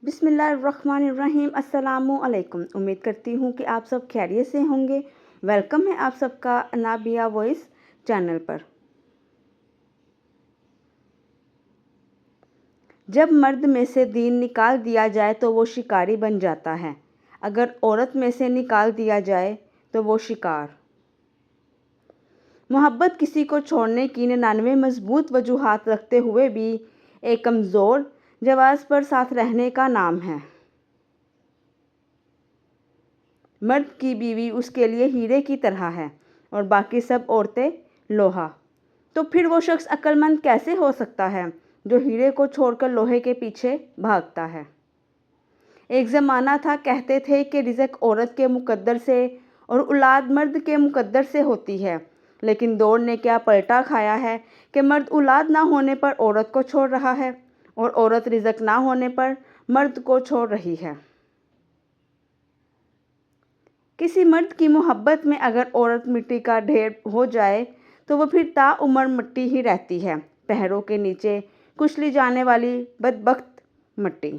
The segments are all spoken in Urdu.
بسم اللہ الرحمن الرحیم۔ السلام علیکم۔ امید کرتی ہوں کہ آپ سب خیریت سے ہوں گے۔ ویلکم ہے آپ سب کا انابیہ وائس چینل پر۔ جب مرد میں سے دین نکال دیا جائے تو وہ شکاری بن جاتا ہے، اگر عورت میں سے نکال دیا جائے تو وہ شکار۔ محبت کسی کو چھوڑنے کی 99 مضبوط وجوہات رکھتے ہوئے بھی ایک کمزور جواز پر ساتھ رہنے کا نام ہے۔ مرد کی بیوی اس کے لیے ہیرے کی طرح ہے اور باقی سب عورتیں لوہا۔ تو پھر وہ شخص عقل مند کیسے ہو سکتا ہے جو ہیرے کو چھوڑ کر لوہے کے پیچھے بھاگتا ہے؟ ایک زمانہ تھا کہتے تھے کہ رزق عورت کے مقدر سے اور اولاد مرد کے مقدر سے ہوتی ہے، لیکن دور نے کیا پلٹا کھایا ہے کہ مرد اولاد نہ ہونے پر عورت کو چھوڑ رہا ہے اور عورت رزق نہ ہونے پر مرد کو چھوڑ رہی ہے۔ کسی مرد کی محبت میں اگر عورت مٹی کا ڈھیر ہو جائے تو وہ پھر تا عمر مٹی ہی رہتی ہے، پیروں کے نیچے کچلی جانے والی بدبخت مٹی۔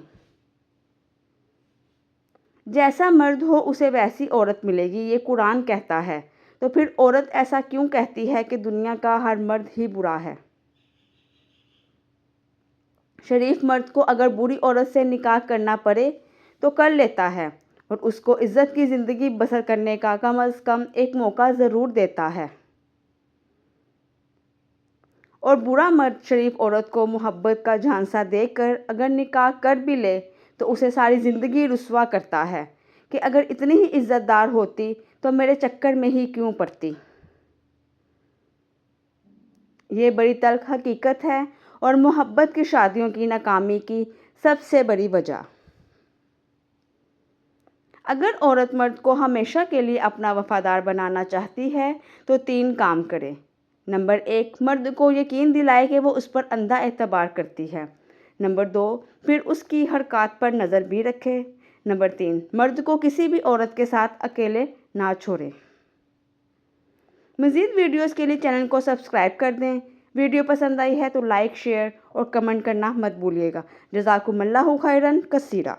جیسا مرد ہو اسے ویسی عورت ملے گی، یہ قرآن کہتا ہے، تو پھر عورت ایسا کیوں کہتی ہے کہ دنیا کا ہر مرد ہی برا ہے؟ شریف مرد کو اگر بری عورت سے نکاح کرنا پڑے تو کر لیتا ہے اور اس کو عزت کی زندگی بسر کرنے کا کم از کم ایک موقع ضرور دیتا ہے۔ اور برا مرد شریف عورت کو محبت کا جھانسا دے کر اگر نکاح کر بھی لے تو اسے ساری زندگی رسوا کرتا ہے کہ اگر اتنی ہی عزت دار ہوتی تو میرے چکر میں ہی کیوں پڑتی۔ یہ بڑی تلخ حقیقت ہے اور محبت کی شادیوں کی ناکامی کی سب سے بڑی وجہ۔ اگر عورت مرد کو ہمیشہ کے لیے اپنا وفادار بنانا چاہتی ہے تو 3 کام کرے۔ نمبر 1، مرد کو یقین دلائے کہ وہ اس پر اندھا اعتبار کرتی ہے۔ نمبر 2، پھر اس کی حرکات پر نظر بھی رکھے۔ نمبر 3، مرد کو کسی بھی عورت کے ساتھ اکیلے نہ چھوڑے۔ مزید ویڈیوز کے لیے چینل کو سبسکرائب کر دیں۔ ویڈیو پسند آئی ہے تو لائک، شیئر اور کمنٹ کرنا مت بھولیے گا۔ جزاکم اللہ خیرا کثیرا۔